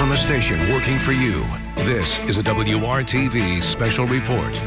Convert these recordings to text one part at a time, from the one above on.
from the station working for you. This is a WRTV special report.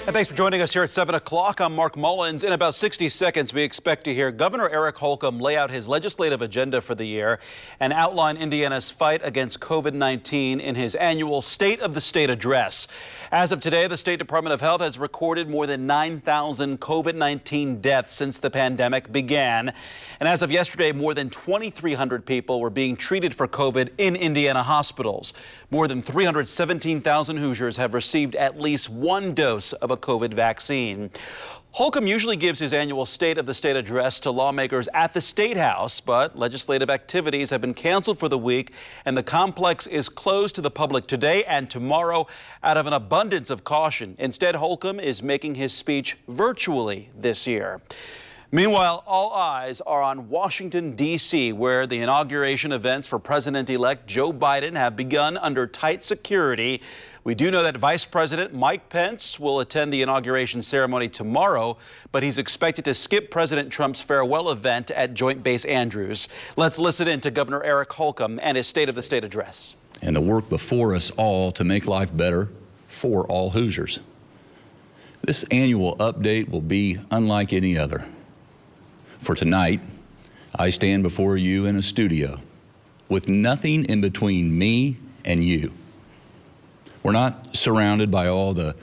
And thanks for joining us here at 7 o'clock. I'm Mark Mullins. In about 60 seconds, we expect to hear Governor Eric Holcomb lay out his legislative agenda for the year and outline Indiana's fight against COVID-19 in his annual State of the State address. As of today, the State Department of Health has recorded more than 9,000 COVID-19 deaths since the pandemic began. And as of yesterday, more than 2,300 people were being treated for COVID in Indiana hospitals. More than 317,000 Hoosiers have received at least one dose of a COVID vaccine. Holcomb usually gives his annual State of the State address to lawmakers at the State House, but legislative activities have been canceled for the week, and the complex is closed to the public today and tomorrow out of an abundance of caution. Instead, Holcomb is making his speech virtually this year. Meanwhile, all eyes are on Washington, D.C., where the inauguration events for President-elect Joe Biden have begun under tight security. We do know that Vice President Mike Pence will attend the inauguration ceremony tomorrow, but he's expected to skip President Trump's farewell event at Joint Base Andrews. Let's listen in to Governor Eric Holcomb and his State of the State address. And the work before us all to make life better for all Hoosiers. This annual update will be unlike any other. For tonight, I stand before you in a studio with nothing in between me and you. We're not surrounded by all the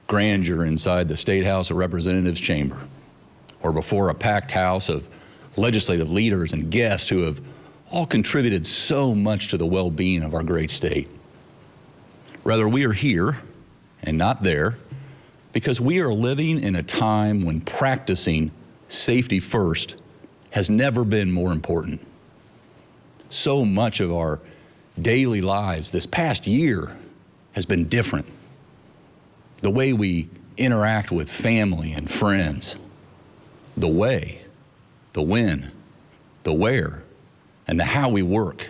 grandeur inside the State House of Representatives chamber or before a packed house of legislative leaders and guests who have all contributed so much to the well-being of our great state. Rather, we are here and not there because we are living in a time when practicing safety first has never been more important. So much of our daily lives this past year has been different. The way we interact with family and friends, the way, the when, the where, and the how we work,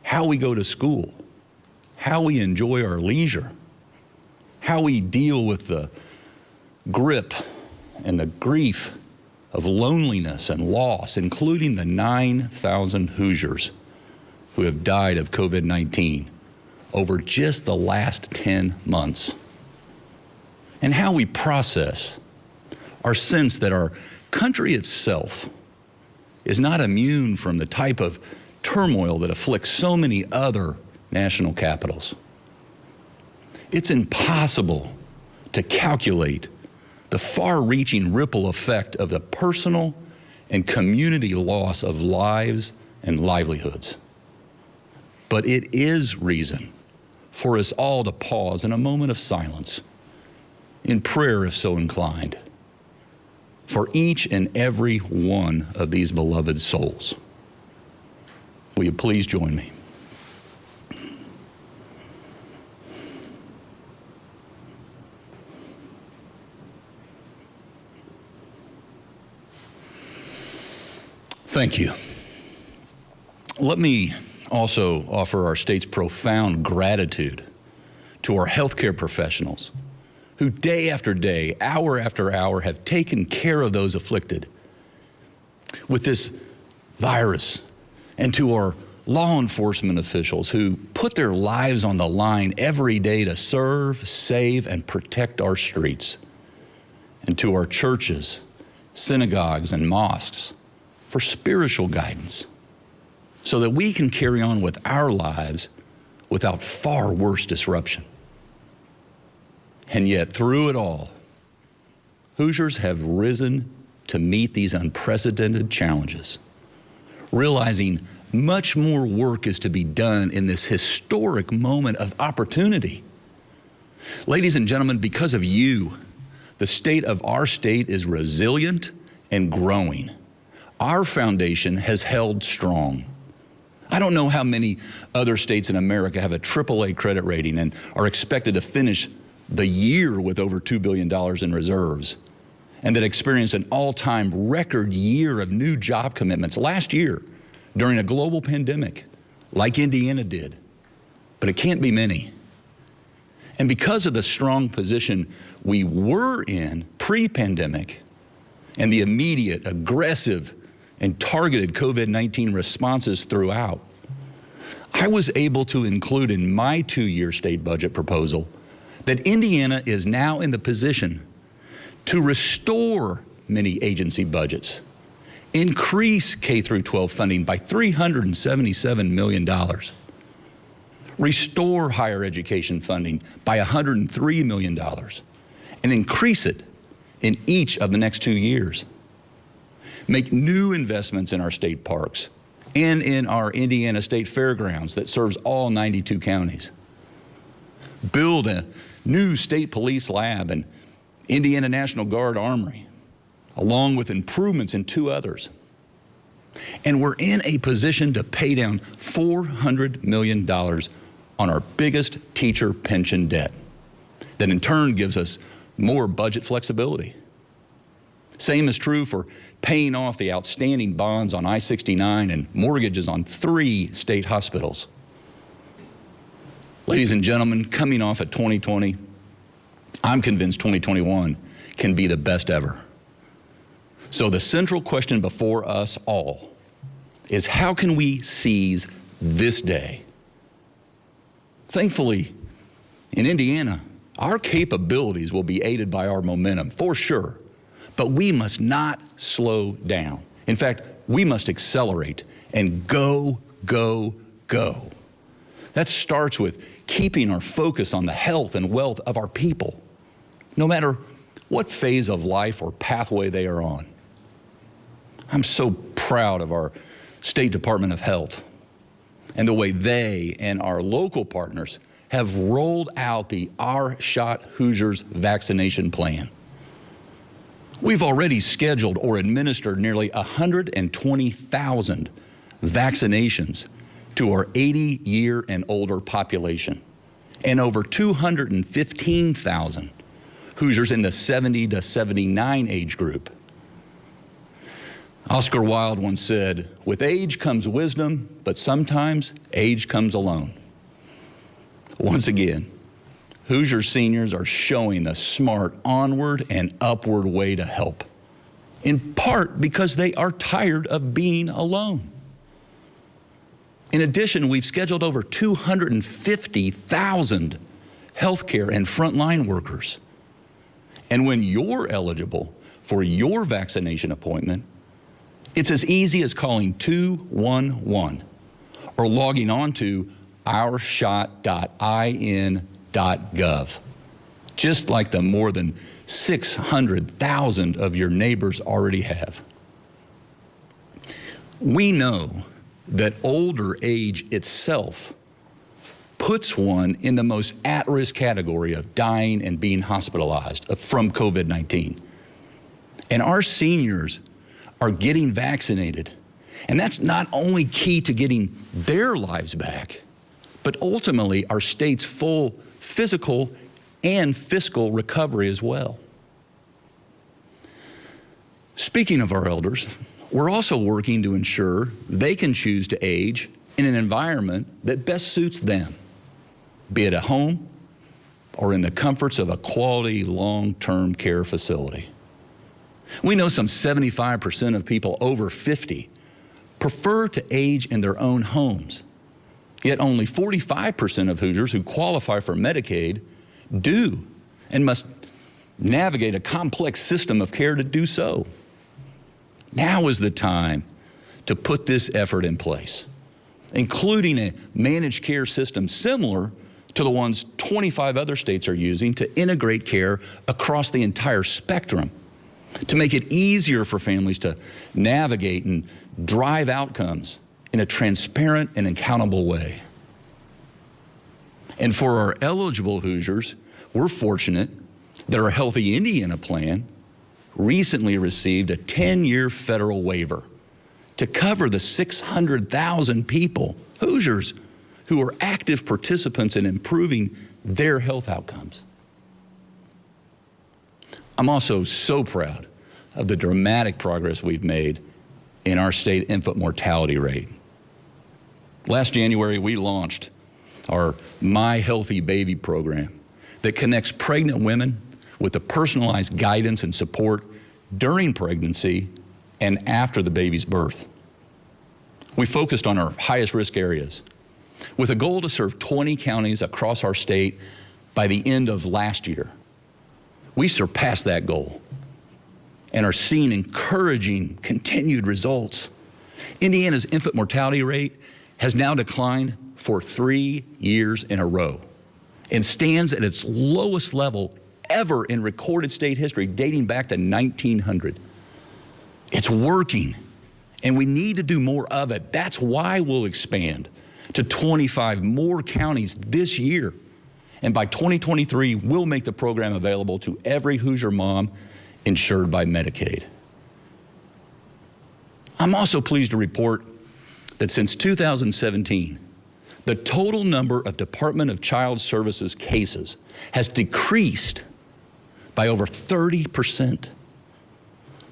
how we go to school, how we enjoy our leisure, how we deal with the grip and the grief of loneliness and loss, including the 9,000 Hoosiers who have died of COVID-19 over just the last 10 months. And how we process our sense that our country itself is not immune from the type of turmoil that afflicts so many other national capitals. It's impossible to calculate the far-reaching ripple effect of the personal and community loss of lives and livelihoods. But it is reason for us all to pause in a moment of silence, in prayer if so inclined, for each and every one of these beloved souls. Will you please join me? Thank you. Let me also offer our state's profound gratitude to our healthcare professionals who day after day, hour after hour, have taken care of those afflicted with this virus, and to our law enforcement officials who put their lives on the line every day to serve, save, and protect our streets, and to our churches, synagogues, and mosques for spiritual guidance so that we can carry on with our lives without far worse disruption. And yet, through it all, Hoosiers have risen to meet these unprecedented challenges, realizing much more work is to be done in this historic moment of opportunity. Ladies and gentlemen, because of you, the state of our state is resilient and growing. Our foundation has held strong. I don't know how many other states in America have a AAA credit rating and are expected to finish the year with over $2 billion in reserves, and that experienced an all-time record year of new job commitments last year during a global pandemic, like Indiana did. But it can't be many. And because of the strong position we were in pre-pandemic and the immediate, aggressive, and targeted COVID-19 responses throughout, I was able to include in my 2-year state budget proposal that Indiana is now in the position to restore many agency budgets, increase K-12 funding by $377 million, restore higher education funding by $103 million, and increase it in each of the next 2 years. Make new investments in our state parks and in our Indiana State Fairgrounds that serves all 92 counties. Build a new state police lab and Indiana National Guard Armory, along with improvements in 2 others. And we're in a position to pay down $400 million on our biggest teacher pension debt. That in turn gives us more budget flexibility. Same is true for paying off the outstanding bonds on I-69 and mortgages on 3 state hospitals. Ladies and gentlemen, coming off at 2020, I'm convinced 2021 can be the best ever. So the central question before us all is, how can we seize this day? Thankfully, in Indiana, our capabilities will be aided by our momentum, for sure, but we must not slow down. In fact, we must accelerate and go, go, go. That starts with keeping our focus on the health and wealth of our people, no matter what phase of life or pathway they are on. I'm so proud of our State Department of Health and the way they and our local partners have rolled out the Our Shot Hoosiers vaccination plan. We've already scheduled or administered nearly 120,000 vaccinations to our 80-year and older population, and over 215,000 Hoosiers in the 70 to 79 age group. Oscar Wilde once said, "With age comes wisdom, but sometimes age comes alone." Once again, Hoosier seniors are showing the smart onward and upward way to help, in part because they are tired of being alone. In addition, we've scheduled over 250,000 healthcare and frontline workers. And when you're eligible for your vaccination appointment, it's as easy as calling 211 or logging on to ourshot.in.gov, just like the more than 600,000 of your neighbors already have. We know that older age itself puts one in the most at-risk category of dying and being hospitalized from COVID-19. And our seniors are getting vaccinated. And that's not only key to getting their lives back, but ultimately our state's full physical and fiscal recovery as well. Speaking of our elders, we're also working to ensure they can choose to age in an environment that best suits them, be it at home or in the comforts of a quality long-term care facility. We know some 75% of people over 50 prefer to age in their own homes, yet only 45% of Hoosiers who qualify for Medicaid do and must navigate a complex system of care to do so. Now is the time to put this effort in place, including a managed care system similar to the ones 25 other states are using to integrate care across the entire spectrum, to make it easier for families to navigate and drive outcomes in a transparent and accountable way. And for our eligible Hoosiers, we're fortunate that our Healthy Indiana plan recently received a 10-year federal waiver to cover the 600,000 people, Hoosiers, who are active participants in improving their health outcomes. I'm also so proud of the dramatic progress we've made in our state infant mortality rate. Last January, we launched our My Healthy Baby program that connects pregnant women with the personalized guidance and support during pregnancy and after the baby's birth. We focused on our highest risk areas, with a goal to serve 20 counties across our state by the end of last year. We surpassed that goal and are seeing encouraging continued results. Indiana's infant mortality rate has now declined for 3 years in a row and stands at its lowest level ever in recorded state history, dating back to 1900. It's working, and we need to do more of it. That's why we'll expand to 25 more counties this year. And by 2023, we'll make the program available to every Hoosier mom insured by Medicaid. I'm also pleased to report that since 2017, the total number of Department of Child Services cases has decreased by over 30%.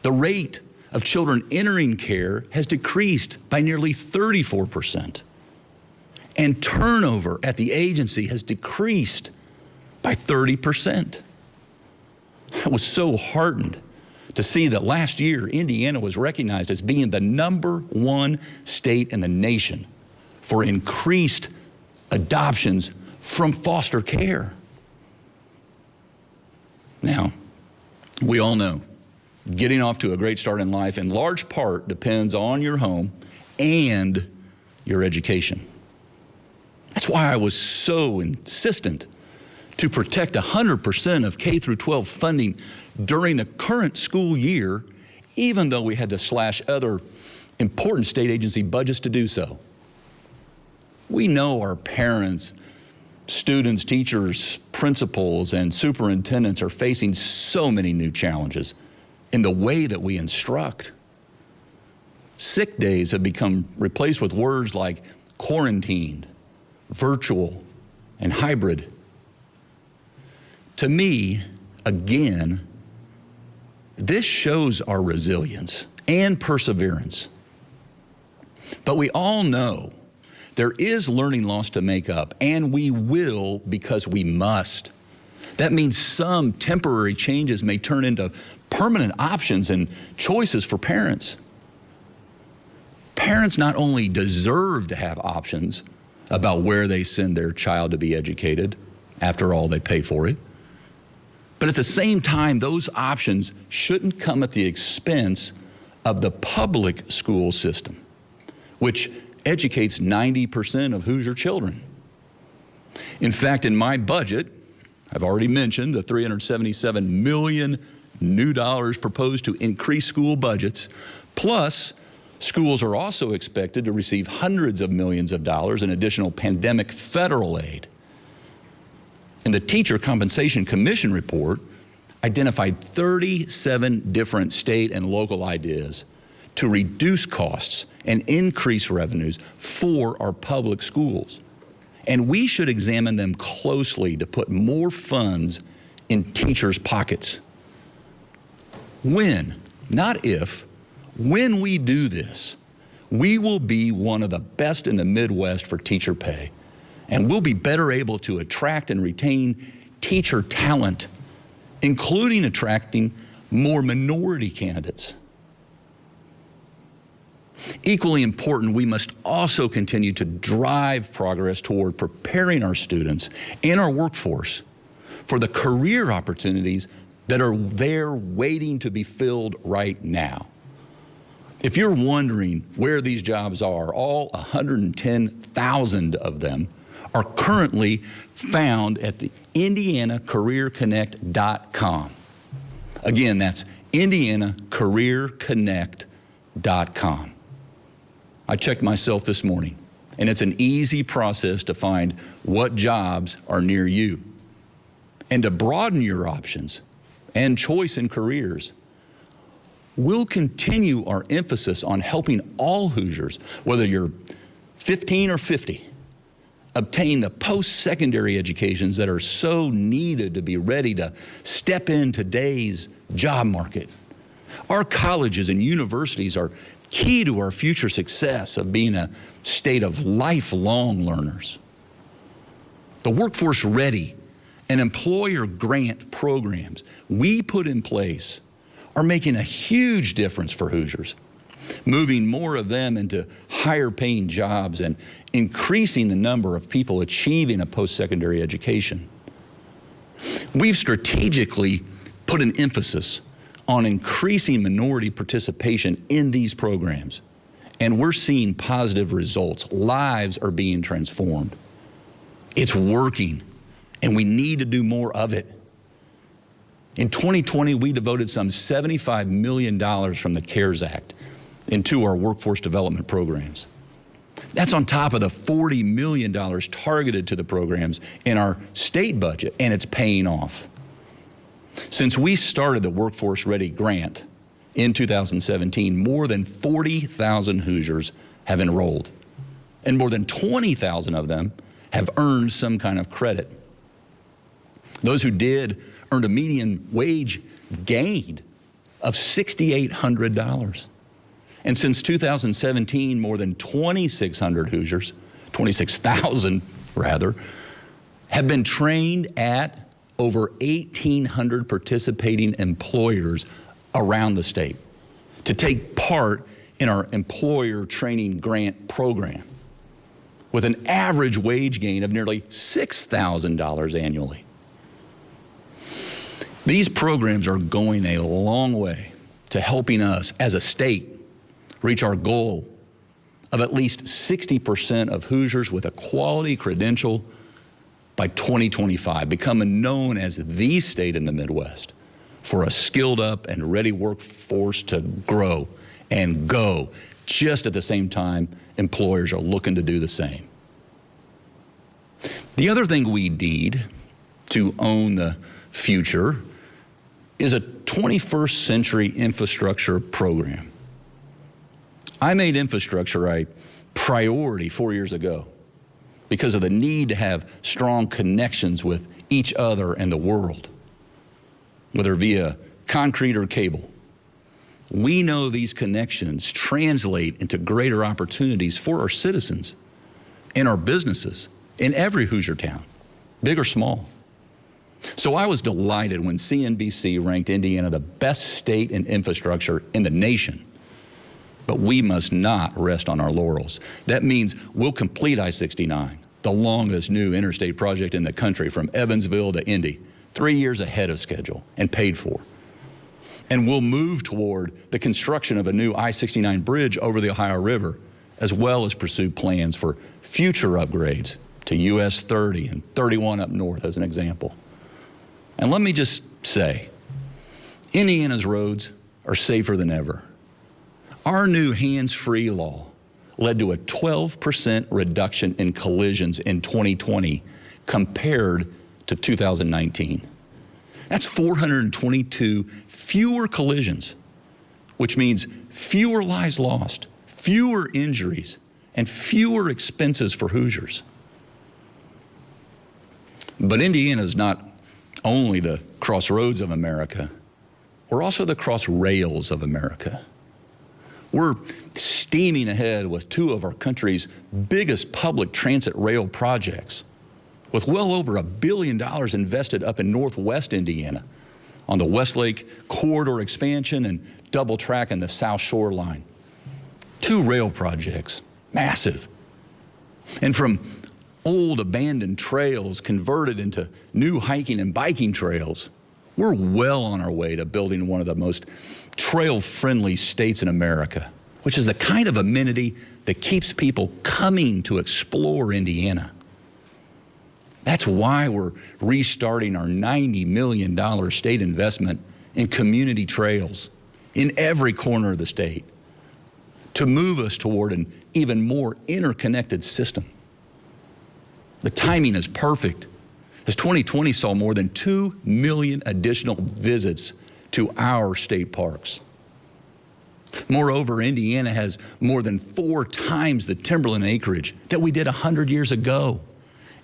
The rate of children entering care has decreased by nearly 34%. And turnover at the agency has decreased by 30%. I was so heartened to see that last year, Indiana was recognized as being the #1 state in the nation for increased adoptions from foster care. Now, we all know getting off to a great start in life in large part depends on your home and your education. That's why I was so insistent to protect 100% of K through 12 funding during the current school year, even though we had to slash other important state agency budgets to do so. We know our parents, students, teachers, principals, and superintendents are facing so many new challenges in the way that we instruct. Sick days have become replaced with words like quarantined, virtual, and hybrid. To me, again, this shows our resilience and perseverance. But we all know there is learning loss to make up, and we will because we must. That means some temporary changes may turn into permanent options and choices for parents. Parents not only deserve to have options about where they send their child to be educated, after all, they pay for it, but at the same time, those options shouldn't come at the expense of the public school system, which educates 90% of Hoosier children. In fact, in my budget, I've already mentioned the $377 million new dollars proposed to increase school budgets, plus schools are also expected to receive hundreds of millions of dollars in additional pandemic federal aid. And the Teacher Compensation Commission report identified 37 different state and local ideas to reduce costs and increase revenues for our public schools. And we should examine them closely to put more funds in teachers' pockets. When, not if, when we do this, we will be one of the best in the Midwest for teacher pay. And we'll be better able to attract and retain teacher talent, including attracting more minority candidates. Equally important, we must also continue to drive progress toward preparing our students and our workforce for the career opportunities that are there waiting to be filled right now. If you're wondering where these jobs are, all 110,000 of them are currently found at the IndianaCareerConnect.com. Again, that's IndianaCareerConnect.com. I checked myself this morning, and it's an easy process to find what jobs are near you. And to broaden your options and choice in careers, we'll continue our emphasis on helping all Hoosiers, whether you're 15 or 50, obtain the post-secondary educations that are so needed to be ready to step in today's job market. Our colleges and universities are key to our future success of being a state of lifelong learners. The Workforce Ready and employer grant programs we put in place are making a huge difference for Hoosiers. moving more of them into higher paying jobs and increasing the number of people achieving a post-secondary education. We've strategically put an emphasis on increasing minority participation in these programs, and we're seeing positive results. Lives are being transformed. It's working, and we need to do more of it. In 2020, we devoted some $75 million from the CARES Act into our workforce development programs. That's on top of the $40 million targeted to the programs in our state budget, and it's paying off. Since we started the Workforce Ready Grant in 2017, more than 40,000 Hoosiers have enrolled, and more than 20,000 of them have earned some kind of credit. Those who did earned a median wage gain of $6,800. And since 2017, more than 2,600 Hoosiers, 26,000 rather, have been trained at over 1,800 participating employers around the state to take part in our employer training grant program, with an average wage gain of nearly $6,000 annually. These programs are going a long way to helping us as a state reach our goal of at least 60% of Hoosiers with a quality credential by 2025, becoming known as the state in the Midwest for a skilled up and ready workforce to grow and go, just at the same time employers are looking to do the same. The other thing we need to own the future is a 21st century infrastructure program. I made infrastructure a priority 4 years ago because of the need to have strong connections with each other and the world, whether via concrete or cable. We know these connections translate into greater opportunities for our citizens and our businesses in every Hoosier town, big or small. So I was delighted when CNBC ranked Indiana the best state in infrastructure in the nation. But we must not rest on our laurels. That means we'll complete I-69, the longest new interstate project in the country from Evansville to Indy, 3 years ahead of schedule and paid for. And we'll move toward the construction of a new I-69 bridge over the Ohio River, as well as pursue plans for future upgrades to US 30 and 31 up north as an example. And let me just say, Indiana's roads are safer than ever. Our new hands-free law led to a 12% reduction in collisions in 2020 compared to 2019. That's 422 fewer collisions, which means fewer lives lost, fewer injuries, and fewer expenses for Hoosiers. But Indiana is not only the crossroads of America, we're also the crossrails of America. We're steaming ahead with two of our country's biggest public transit rail projects, with well over $1 billion invested up in Northwest Indiana on the Westlake Corridor expansion and double track in the South Shore line. 2 rail projects, massive. And from old abandoned trails converted into new hiking and biking trails, we're well on our way to building one of the most trail-friendly states in America, which is the kind of amenity that keeps people coming to explore Indiana. That's why we're restarting our $90 million state investment in community trails in every corner of the state to move us toward an even more interconnected system. The timing is perfect, as 2020 saw more than 2 million additional visits to our state parks. Moreover, Indiana has more than 4 times the timberland acreage that we did 100 years ago.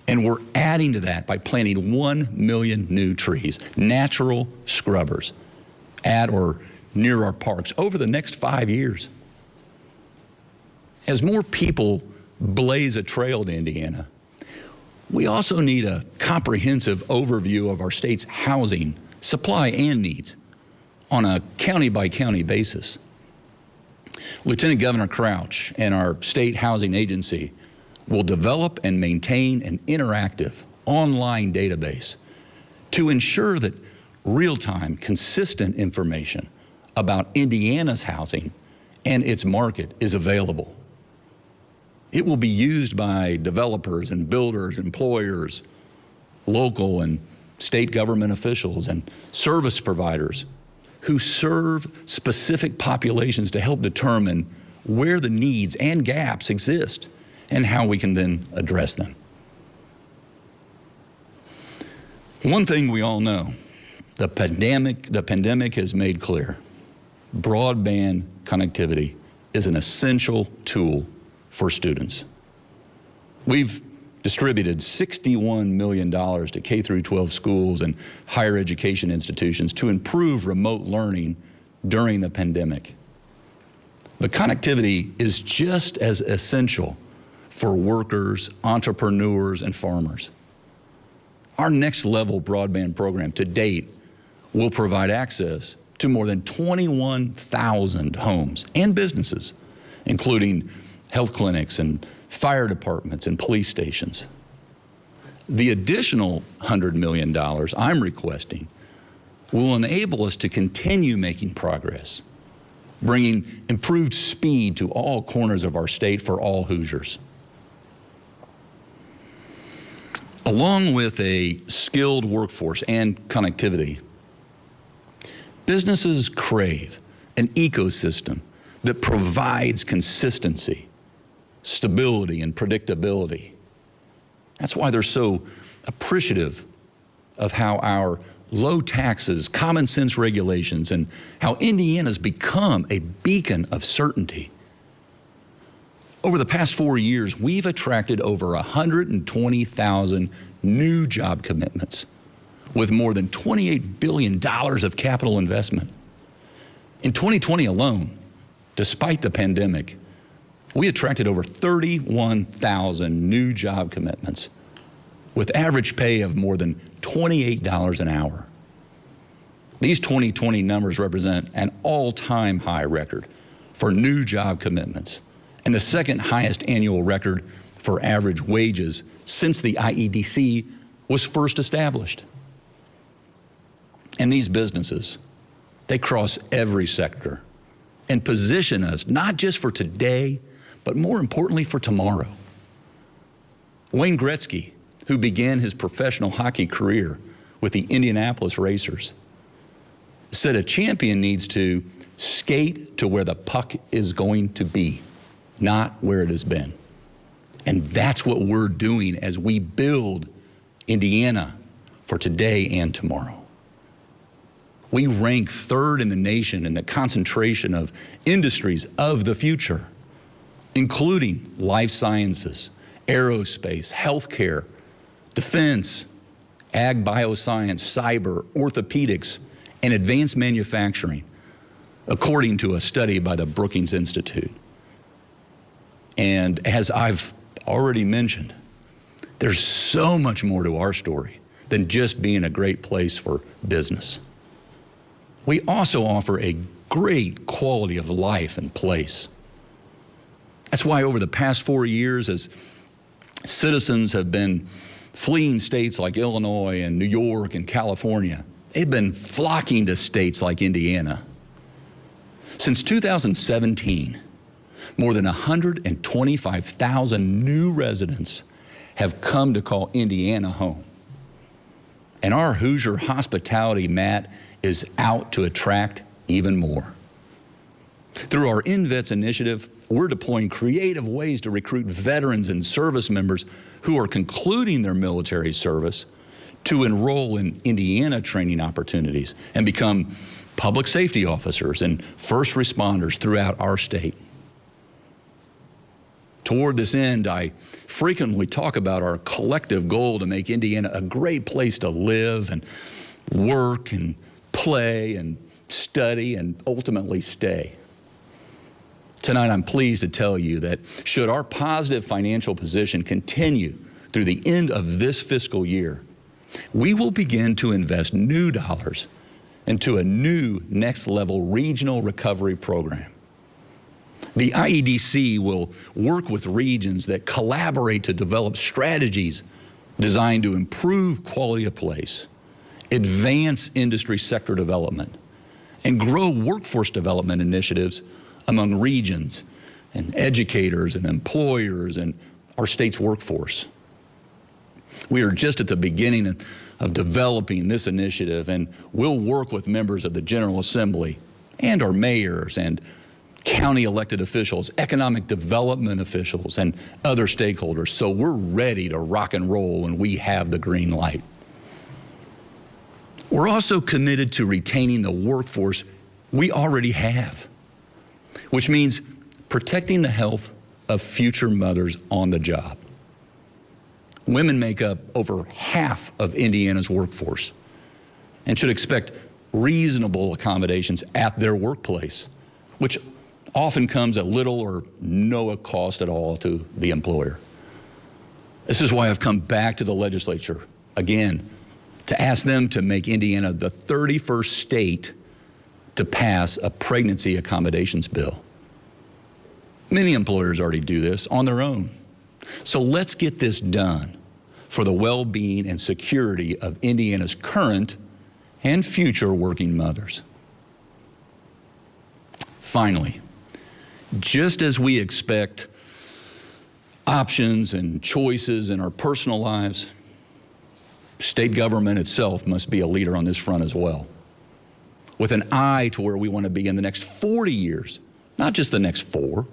And we're adding to that by planting 1 million new trees, natural scrubbers, at or near our parks over the next 5 years. As more people blaze a trail to Indiana, we also need a comprehensive overview of our state's housing, supply, and needs on a county-by-county basis. Lieutenant Governor Crouch and our state housing agency will develop and maintain an interactive online database to ensure that real-time, consistent information about Indiana's housing and its market is available. It will be used by developers and builders, employers, local and state government officials, and service providers who serve specific populations to help determine where the needs and gaps exist and how we can then address them. One thing we all know, the pandemic has made clear, broadband connectivity is an essential tool for students. We've distributed $61 million to K through 12 schools and higher education institutions to improve remote learning during the pandemic. But connectivity is just as essential for workers, entrepreneurs, and farmers. Our next level broadband program to date will provide access to more than 21,000 homes and businesses, including health clinics and fire departments and police stations. The additional $100 million I'm requesting will enable us to continue making progress, bringing improved speed to all corners of our state for all Hoosiers. Along with a skilled workforce and connectivity, businesses crave an ecosystem that provides consistency, stability, and predictability. That's why they're so appreciative of how our low taxes, common sense regulations, and how Indiana's become a beacon of certainty. Over the past 4 years, we've attracted over 120,000 new job commitments with more than $28 billion of capital investment. In 2020 alone, despite the pandemic, we attracted over 31,000 new job commitments with average pay of more than $28 an hour. These 2020 numbers represent an all-time high record for new job commitments and the second highest annual record for average wages since the IEDC was first established. And these businesses, they cross every sector and position us not just for today, but more importantly for tomorrow. Wayne Gretzky, who began his professional hockey career with the Indianapolis Racers, said a champion needs to skate to where the puck is going to be, not where it has been. And that's what we're doing as we build Indiana for today and tomorrow. We rank third in the nation in the concentration of industries of the future, including life sciences, aerospace, healthcare, defense, ag bioscience, cyber, orthopedics, and advanced manufacturing, according to a study by the Brookings Institute. And as I've already mentioned, there's so much more to our story than just being a great place for business. We also offer a great quality of life and place. That's why over the past 4 years, as citizens have been fleeing states like Illinois and New York and California, they've been flocking to states like Indiana. Since 2017, more than 125,000 new residents have come to call Indiana home. And our Hoosier hospitality mat is out to attract even more. Through our InVets initiative, we're deploying creative ways to recruit veterans and service members who are concluding their military service to enroll in Indiana training opportunities and become public safety officers and first responders throughout our state. Toward this end, I frequently talk about our collective goal to make Indiana a great place to live and work and play and study and ultimately stay. Tonight, I'm pleased to tell you that should our positive financial position continue through the end of this fiscal year, we will begin to invest new dollars into a new next level regional recovery program. The IEDC will work with regions that collaborate to develop strategies designed to improve quality of place, advance industry sector development, and grow workforce development initiatives among regions and educators and employers and our state's workforce. We are just at the beginning of developing this initiative, and we'll work with members of the General Assembly and our mayors and county elected officials, economic development officials, and other stakeholders. So we're ready to rock and roll when we have the green light. We're also committed to retaining the workforce we already have, which means protecting the health of future mothers on the job. Women make up over half of Indiana's workforce and should expect reasonable accommodations at their workplace, which often comes at little or no cost at all to the employer. This is why I've come back to the legislature again to ask them to make Indiana the 31st state to pass a pregnancy accommodations bill. Many employers already do this on their own. So let's get this done for the well-being and security of Indiana's current and future working mothers. Finally, just as we expect options and choices in our personal lives, state government itself must be a leader on this front as well, with an eye to where we want to be in the next 40 years, not just the next 4.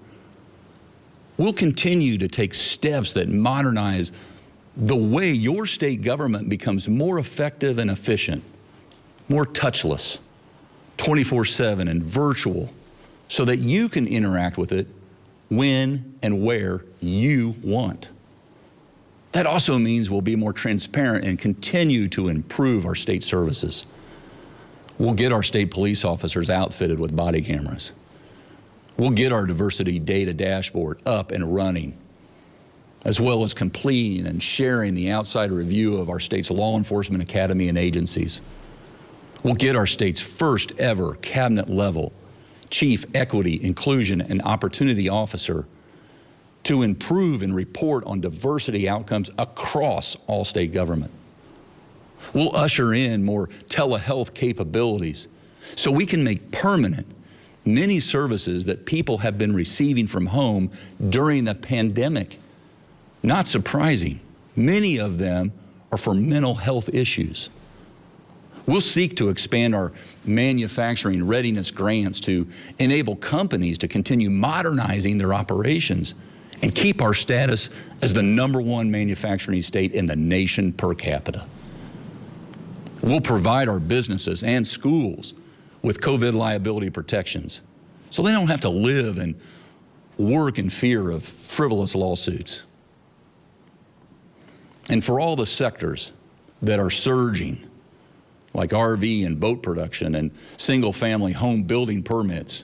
We'll continue to take steps that modernize the way your state government becomes more effective and efficient, more touchless, 24/7 and virtual, so that you can interact with it when and where you want. That also means we'll be more transparent and continue to improve our state services. We'll get our state police officers outfitted with body cameras. We'll get our diversity data dashboard up and running, as well as completing and sharing the outside review of our state's law enforcement academy and agencies. We'll get our state's first ever cabinet level Chief Equity, Inclusion, and Opportunity Officer to improve and report on diversity outcomes across all state government. We'll usher in more telehealth capabilities so we can make permanent many services that people have been receiving from home during the pandemic. Not surprising, many of them are for mental health issues. We'll seek to expand our manufacturing readiness grants to enable companies to continue modernizing their operations and keep our status as the #1 manufacturing state in the nation per capita. We'll provide our businesses and schools with COVID liability protections so they don't have to live and work in fear of frivolous lawsuits. And for all the sectors that are surging, like RV and boat production and single-family home building permits,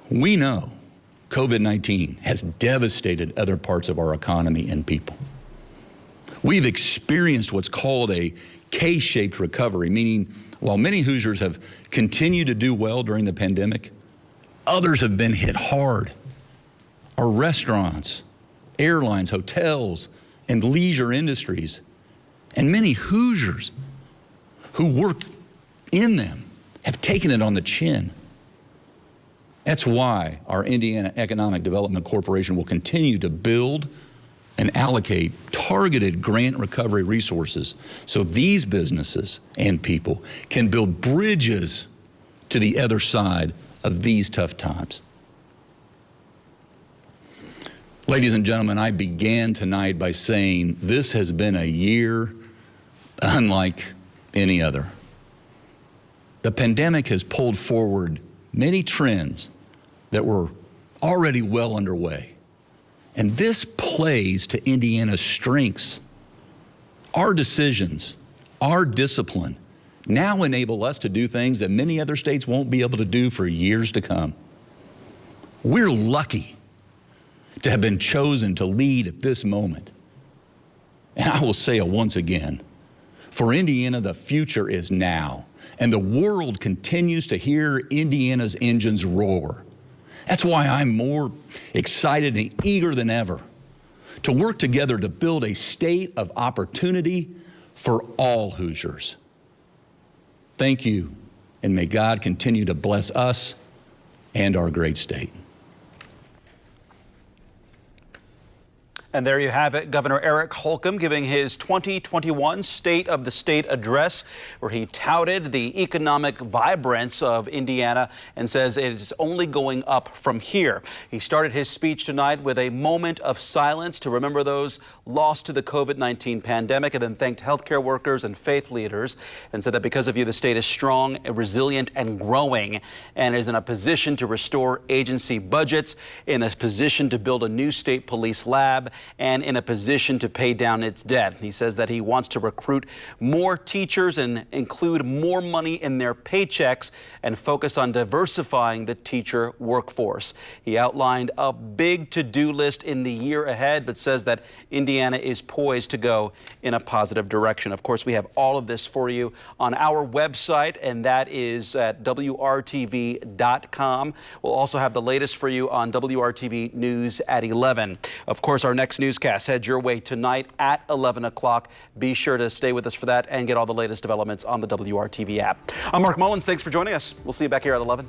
we know COVID-19 has devastated other parts of our economy and people. We've experienced what's called a K-shaped recovery, meaning while many Hoosiers have continued to do well during the pandemic, others have been hit hard. Our restaurants, airlines, hotels, and leisure industries, and many Hoosiers who work in them have taken it on the chin. That's why our Indiana Economic Development Corporation will continue to build and allocate targeted grant recovery resources so these businesses and people can build bridges to the other side of these tough times. Ladies and gentlemen, I began tonight by saying this has been a year unlike any other. The pandemic has pulled forward many trends that were already well underway. And this plays to Indiana's strengths. Our decisions, our discipline, now enable us to do things that many other states won't be able to do for years to come. We're lucky to have been chosen to lead at this moment. And I will say it once again, for Indiana, the future is now, and the world continues to hear Indiana's engines roar. That's why I'm more excited and eager than ever to work together to build a state of opportunity for all Hoosiers. Thank you, and may God continue to bless us and our great state. And there you have it, Governor Eric Holcomb giving his 2021 State of the State address, where he touted the economic vibrance of Indiana and says it is only going up from here. He started his speech tonight with a moment of silence to remember those lost to the COVID-19 pandemic, and then thanked healthcare workers and faith leaders, and said that because of you, the state is strong, resilient, and growing, and is in a position to restore agency budgets, in a position to build a new state police lab, and in a position to pay down its debt. He says that he wants to recruit more teachers and include more money in their paychecks and focus on diversifying the teacher workforce. He outlined a big to-do list in the year ahead, but says that Indiana is poised to go in a positive direction. Of course, we have all of this for you on our website, and that is at WRTV.com. We'll also have the latest for you on WRTV News at 11. Of course, our next newscast heads your way tonight at 11 o'clock. Be sure to stay with us for that and get all the latest developments on the WRTV app. I'm Mark Mullins. Thanks for joining us. We'll see you back here at 11.